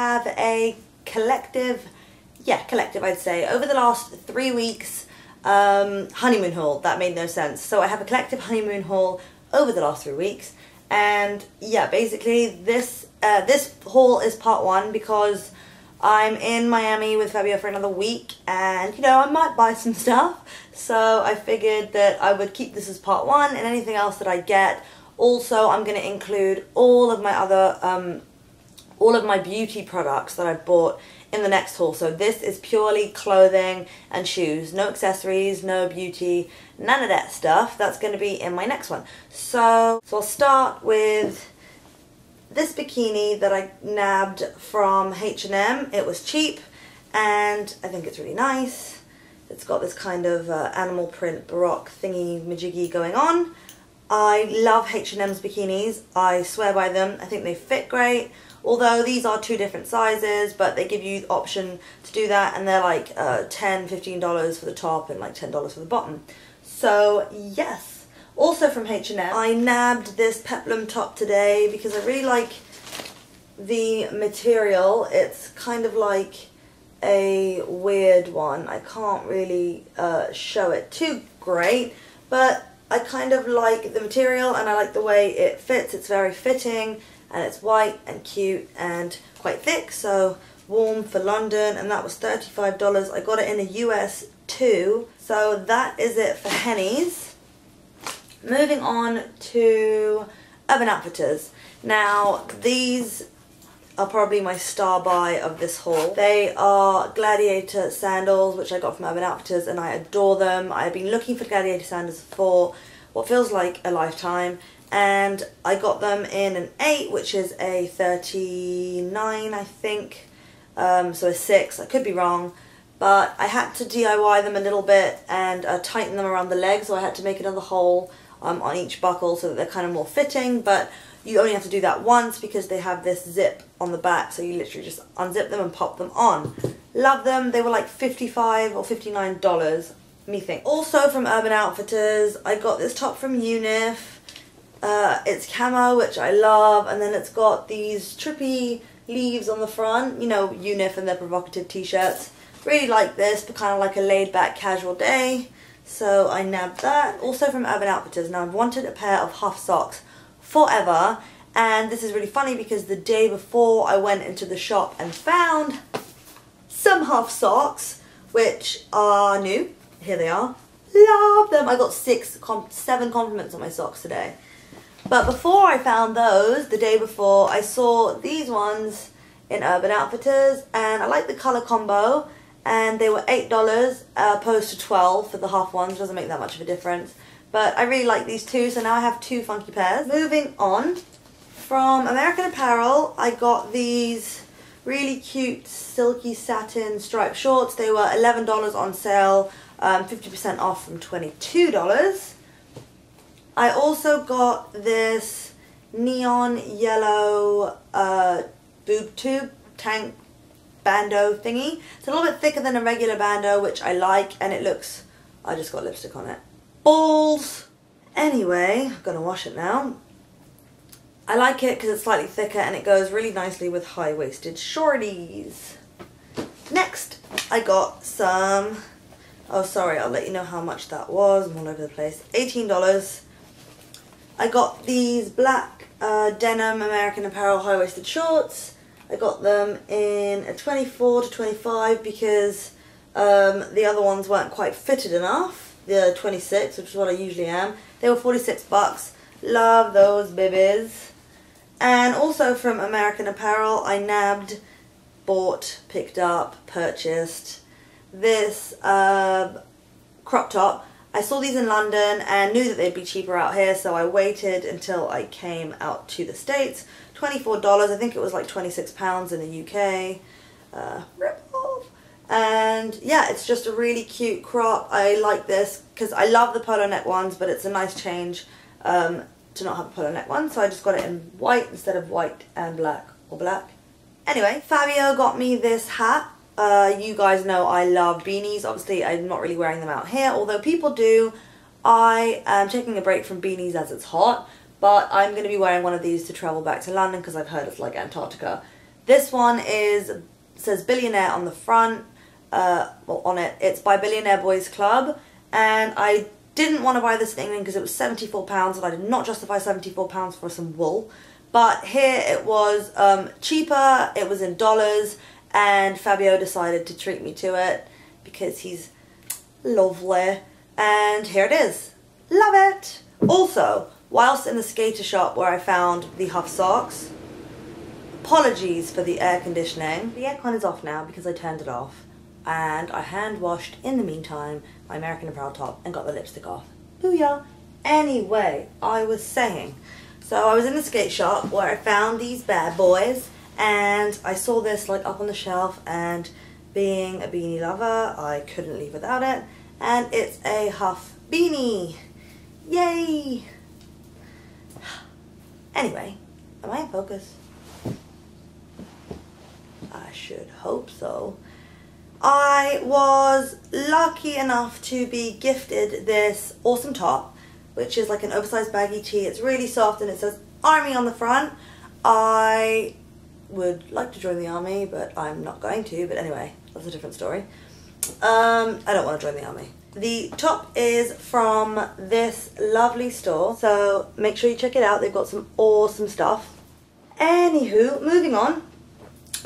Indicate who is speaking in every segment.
Speaker 1: have a collective I'd say, over the last 3 weeks honeymoon haul. That made no sense. So I have a collective honeymoon haul over the last 3 weeks, and yeah, basically this haul is part one because I'm in Miami with Fabio for another week, and you know, I might buy some stuff, so I figured that I would keep this as part one, and anything else that I get. Also, I'm going to include all of my other all of my beauty products that I've bought in the next haul. So this is purely clothing and shoes, no accessories, no beauty, none of that stuff. That's going to be in my next one. So I'll start with this bikini that I nabbed from H&M. It was cheap and I think it's really nice. It's got this kind of animal print baroque thingy majiggy going on. I love H&M's bikinis. I swear by them. I think they fit great. Although these are two different sizes, but they give you the option to do that, and they're like $10, $15 for the top and like $10 for the bottom. So yes. Also from H&M, I nabbed this peplum top today because I really like the material. It's kind of like a weird one. I can't really show it too great, but I kind of like the material and I like the way it fits. It's very fitting and it's white and cute and quite thick, so warm for London, and that was $35. I got it in the US too. So that is it for Henny's. Moving on to Urban Outfitters. Now these are probably my star buy of this haul. They are Gladiator sandals, which I got from Urban Outfitters, and I adore them. I've been looking for Gladiator sandals for what feels like a lifetime, and I got them in an 8, which is a 39, I think. So a 6, I could be wrong, but I had to DIY them a little bit and tighten them around the legs, so I had to make another hole on each buckle so that they're kind of more fitting, but you only have to do that once because they have this zip on the back, so you literally just unzip them and pop them on. Love them. They were like $55 or $59, me think. Also from Urban Outfitters, I got this top from Unif. It's camo, which I love, and then it's got these trippy leaves on the front, you know, Unif and their provocative t-shirts. Really like this, but kind of like a laid-back casual day, so I nabbed that. Also from Urban Outfitters. Now I've wanted a pair of Huff socks forever, and this is really funny because the day before I went into the shop and found some Huff socks, which are new. Here they are. Love them. I got 7 compliments on my socks today. But before I found those, the day before, I saw these ones in Urban Outfitters, and I like the colour combo, and they were $8 opposed to $12 for the Huff ones. Doesn't make that much of a difference. But I really like these two, so now I have 2 funky pairs. Moving on, from American Apparel, I got these really cute silky satin striped shorts. They were $11 on sale, 50% off from $22. I also got this neon yellow boob tube tank bandeau thingy. It's a little bit thicker than a regular bandeau, which I like, and it looks, I just got lipstick on it. Balls! Anyway, I'm gonna wash it now. I like it because it's slightly thicker and it goes really nicely with high-waisted shorties. Next, I got some, oh sorry, I'll let you know how much that was. I'm all over the place. $18. I got these black denim American Apparel high-waisted shorts. I got them in a 24 to 25 because the other ones weren't quite fitted enough. The 26, which is what I usually am. They were $46. Love those babies. And also from American Apparel, I nabbed, bought, picked up, purchased this crop top. I saw these in London and knew that they'd be cheaper out here, so I waited until I came out to the States. $24, I think it was like £26 in the UK. Rip off. And yeah, it's just a really cute crop. I like this because I love the polo neck ones, but it's a nice change to not have a polo neck one, so I just got it in white instead of white and black or black. Anyway, Fabio got me this hat. You guys know I love beanies. Obviously, I'm not really wearing them out here, although people do. I am taking a break from beanies as it's hot, but I'm going to be wearing one of these to travel back to London because I've heard it's like Antarctica. This one says Billionaire on the front, well, on it. It's by Billionaire Boys Club, and I didn't want to buy this in England because it was £74 and I did not justify £74 for some wool. But here it was cheaper, it was in dollars, and Fabio decided to treat me to it because he's lovely. And here it is. Love it! Also, whilst in the skater shop where I found the Huff socks, apologies for the air conditioning. The aircon is off now because I turned it off. And I hand washed in the meantime my American Apparel top and got the lipstick off. Booyah! Anyway, I was saying, so I was in the skate shop where I found these bad boys, and I saw this like up on the shelf, and being a beanie lover, I couldn't leave without it, and it's a Huff beanie. Yay! Anyway, am I in focus? I should hope so. I was lucky enough to be gifted this awesome top, which is like an oversized baggy tee. It's really soft and it says Army on the front. I would like to join the army, but I'm not going to. But anyway, that's a different story. I don't want to join the army. The top is from this lovely store, so make sure you check it out. They've got some awesome stuff. Anywho, moving on.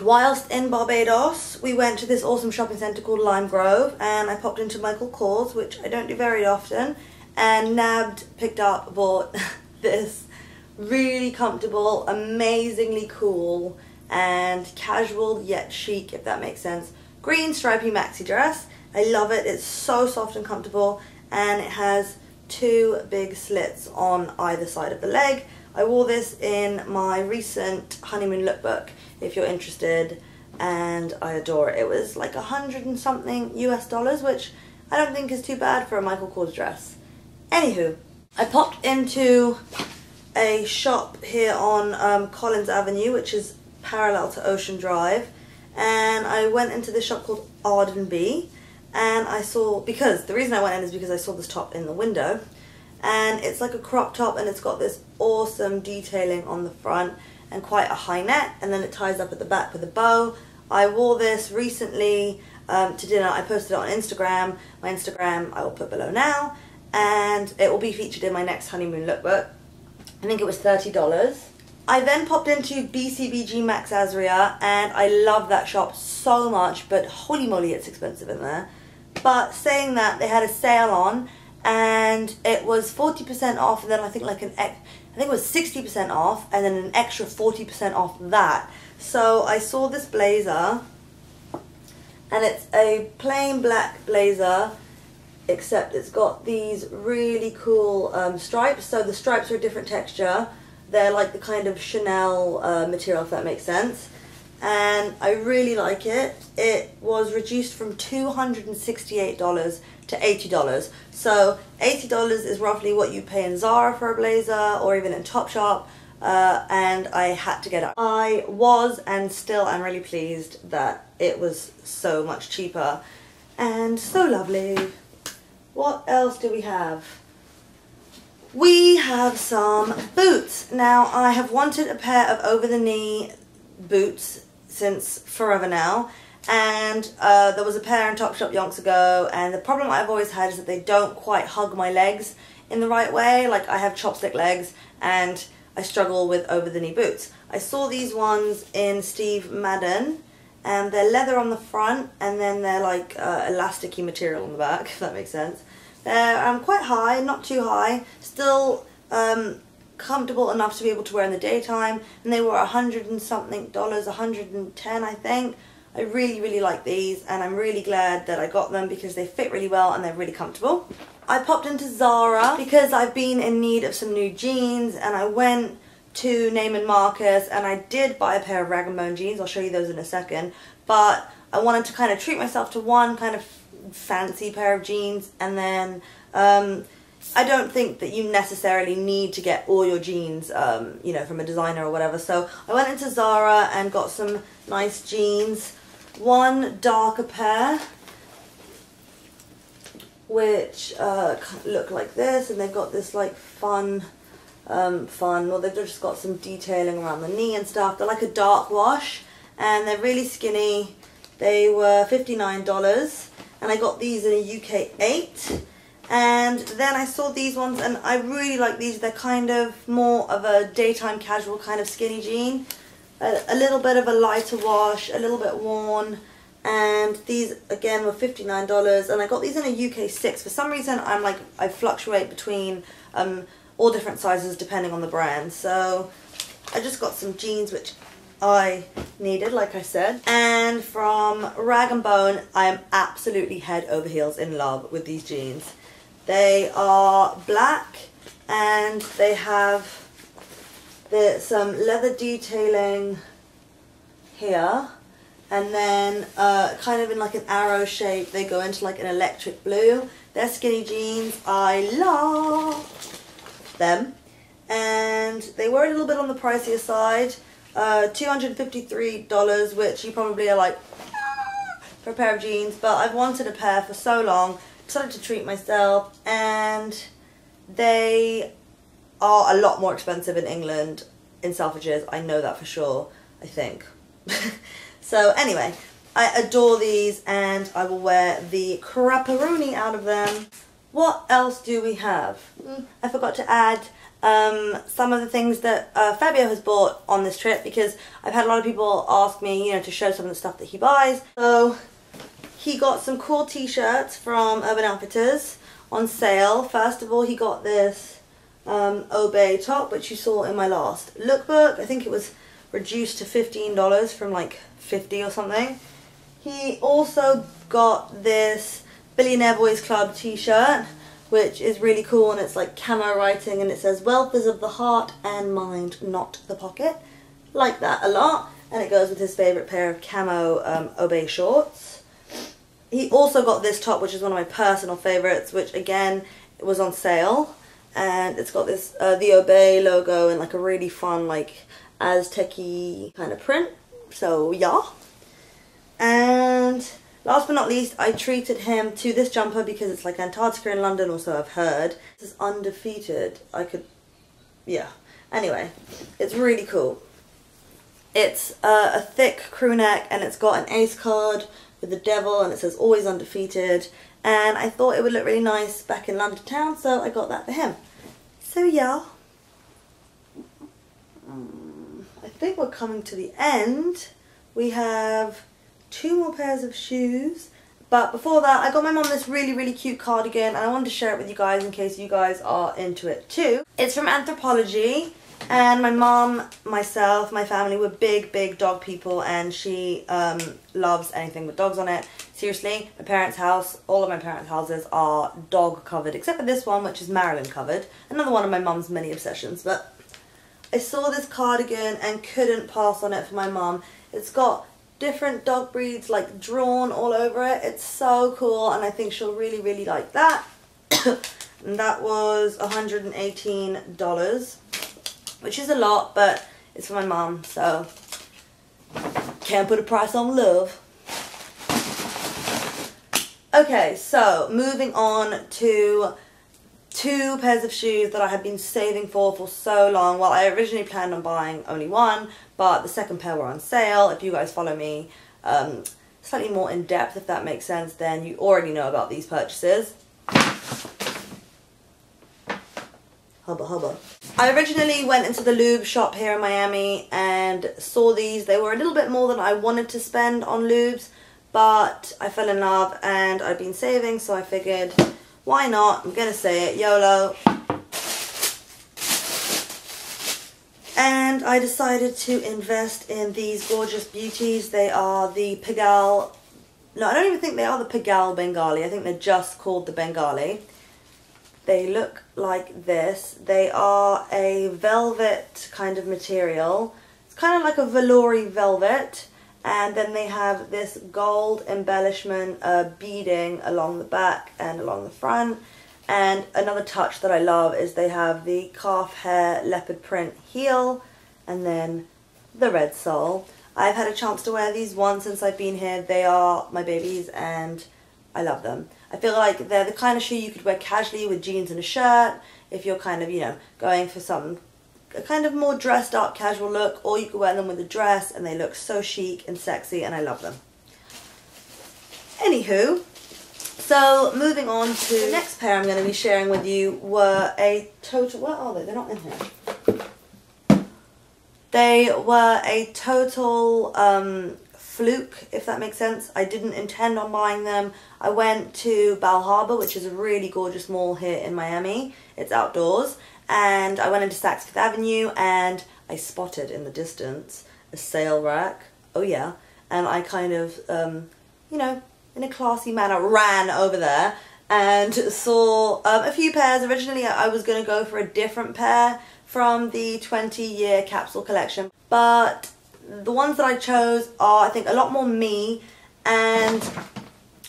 Speaker 1: Whilst in Barbados, we went to this awesome shopping centre called Lime Grove, and I popped into Michael Kors, which I don't do very often, and picked up, bought this really comfortable, amazingly cool, and casual yet chic, if that makes sense, green stripy maxi dress. I love it. It's so soft and comfortable, and it has two big slits on either side of the leg. I wore this in my recent honeymoon lookbook, if you're interested, and I adore it. It was like $100 and something US, which I don't think is too bad for a Michael Kors dress. Anywho, I popped into a shop here on Collins Avenue, which is parallel to Ocean Drive, and I went into this shop called Arden B, and I saw, because the reason I went in is because I saw this top in the window, and it's like a crop top, and it's got this awesome detailing on the front and quite a high neck, and then it ties up at the back with a bow. I wore this recently to dinner. I posted it on Instagram. My Instagram I will put below now, and it will be featured in my next honeymoon lookbook. I think it was $30. I then popped into BCBG Max Azria, and I love that shop so much, but holy moly, it's expensive in there. But saying that, they had a sale on, and it was 40% off, and then I think it was 60% off, and then an extra 40% off that. So I saw this blazer, and it's a plain black blazer, except it's got these really cool stripes. So the stripes are a different texture. They're like the kind of Chanel material, if that makes sense. And I really like it. It was reduced from $268 to $80. So $80 is roughly what you pay in Zara for a blazer, or even in Topshop. And I had to get it. I was and still am really pleased that it was so much cheaper and so lovely. What else do we have? We have some boots. Now, I have wanted a pair of over-the-knee boots since forever now, and there was a pair in Topshop yonks ago, and the problem I've always had is that they don't quite hug my legs in the right way. Like, I have chopstick legs, and I struggle with over-the-knee boots. I saw these ones in Steve Madden, and they're leather on the front, and then they're like elasticy material on the back, if that makes sense. They're quite high, not too high, still comfortable enough to be able to wear in the daytime, and they were $100 and something, $110 I think. I really, really like these, and I'm really glad that I got them because they fit really well and they're really comfortable. I popped into Zara because I've been in need of some new jeans, and I went to Neiman Marcus, and I did buy a pair of Rag & Bone jeans. I'll show you those in a second, but I wanted to kind of treat myself to one kind of fancy pair of jeans, and then I don't think that you necessarily need to get all your jeans you know, from a designer or whatever. So I went into Zara and got some nice jeans, one darker pair which look like this, and they've got this like fun, well, they've just got some detailing around the knee and stuff. They're like a dark wash, and they're really skinny. They were $59 and I got these in a UK 8. And then I saw these ones and I really like these. They're kind of more of a daytime casual kind of skinny jean. A little bit of a lighter wash, a little bit worn. And these again were $59 and I got these in a UK 6. For some reason I fluctuate between all different sizes depending on the brand. So I just got some jeans which I needed, like I said. And from Rag & Bone, I am absolutely head over heels in love with these jeans. They are black and they have some leather detailing here, and then kind of in like an arrow shape they go into like an electric blue. They're skinny jeans. I love them, and they were a little bit on the pricier side. $253, which you probably are like, for a pair of jeans, but I've wanted a pair for so long. Decided to treat myself, and they are a lot more expensive in England in Selfridges. I know that for sure, I think. So anyway, I adore these and I will wear the crapperoni out of them. What else do we have? I forgot to add some of the things that Fabio has bought on this trip, because I've had a lot of people ask me, you know, to show some of the stuff that he buys. So he got some cool t-shirts from Urban Outfitters on sale. First of all, he got this Obey top, which you saw in my last lookbook. I think it was reduced to $15 from like $50 or something. He also got this Billionaire Boys Club t-shirt, which is really cool, and it's like camo writing and it says wealth is of the heart and mind, not the pocket. Like that a lot, and it goes with his favourite pair of camo Obey shorts. He also got this top, which is one of my personal favourites, which again was on sale, and it's got this the Obey logo and like a really fun like Aztec-y kind of print. So yeah. And last but not least, I treated him to this jumper because it's like Antarctica in London, also I've heard. This is undefeated. Yeah. Anyway, it's really cool. It's a thick crew neck and it's got an ace card with the devil and it says always undefeated. And I thought it would look really nice back in London town, so I got that for him. So yeah. I think we're coming to the end. We have 2 more pairs of shoes, but before that I got my mum this really cute cardigan and I wanted to share it with you guys in case you guys are into it too. It's from Anthropology, and my mum, myself, my family were big dog people, and she loves anything with dogs on it. Seriously, my parents' house, all of my parents' houses are dog covered except for this one, which is Marilyn covered. Another one of my mum's many obsessions. But I saw this cardigan and couldn't pass on it for my mum. It's got different dog breeds like drawn all over it. It's so cool, and I think she'll really like that. And that was $118, which is a lot, but it's for my mum, so can't put a price on love. Okay, so moving on to 2 pairs of shoes that I had been saving for so long. Well, I originally planned on buying only one, but the second pair were on sale. If you guys follow me slightly more in depth, if that makes sense, then you already know about these purchases. Hubba. I originally went into the lube shop here in Miami and saw these. They were a little bit more than I wanted to spend on lubes, but I fell in love and I've been saving, so I figured, why not? I'm gonna say it, YOLO. And I decided to invest in these gorgeous beauties. They are the Pigalle. No, I don't even think they are the Pigalle Bengali. I think they're just called the Bengali. They look like this. They are a velvet kind of material. It's kind of like a velour-y velvet. And then they have this gold embellishment beading along the back and along the front. And another touch that I love is they have the calf hair leopard print heel and then the red sole. I've had a chance to wear these once since I've been here. They are my babies and I love them. I feel like they're the kind of shoe you could wear casually with jeans and a shirt if you're kind of, you know, going for some a kind of more dressed up casual look, or you could wear them with a dress and they look so chic and sexy and I love them. Anywho, so moving on to the next pair I'm going to be sharing with you were a total, where are they? They're not in here. They were a total fluke, if that makes sense. I didn't intend on buying them. I went to Bal Harbour, which is a really gorgeous mall here in Miami. It's outdoors. And I went into Saks Fifth Avenue and I spotted in the distance a sale rack. Oh yeah. And I kind of, you know, in a classy manner ran over there and saw a few pairs. Originally I was going to go for a different pair from the 20-year capsule collection, but the ones that I chose are, I think, a lot more me, and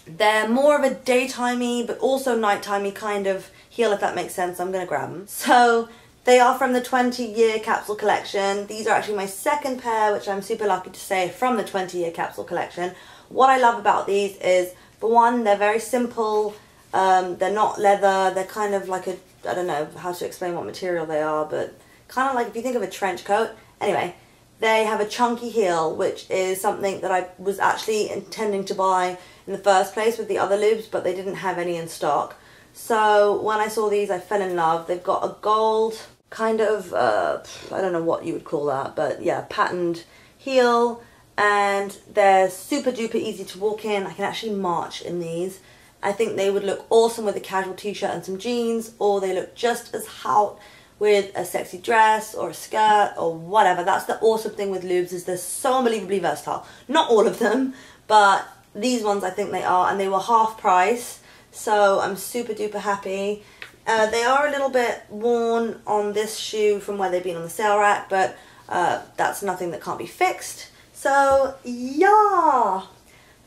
Speaker 1: they're more of a daytimey but also nighttimey kind of heel, if that makes sense. I'm going to grab them. So they are from the 20-year capsule collection. These are actually my second pair, which I'm super lucky to say, from the 20-year capsule collection. What I love about these is, for one, they're very simple. They're not leather. They're kind of like a, I don't know how to explain what material they are, but kind of like if you think of a trench coat. Anyway, they have a chunky heel, which is something that I was actually intending to buy in the first place with the other lubes, but they didn't have any in stock. So when I saw these, I fell in love. They've got a gold kind of, I don't know what you would call that, but yeah, patterned heel, and they're super duper easy to walk in. I can actually march in these. I think they would look awesome with a casual t-shirt and some jeans, or they look just as hot with a sexy dress or a skirt or whatever. That's the awesome thing with lubes, is they're so unbelievably versatile. Not all of them, but these ones I think they are, and they were half price, so I'm super duper happy. They are a little bit worn on this shoe from where they've been on the sale rack, but that's nothing that can't be fixed. So yeah,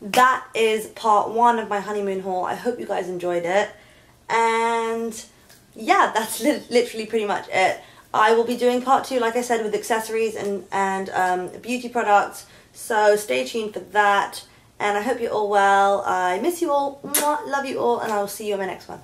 Speaker 1: that is part one of my honeymoon haul. I hope you guys enjoyed it, and yeah, that's literally pretty much it. I will be doing part two, like I said, with accessories and beauty products, so stay tuned for that, and I hope you're all well. I miss you all, love you all, and I will see you in my next one.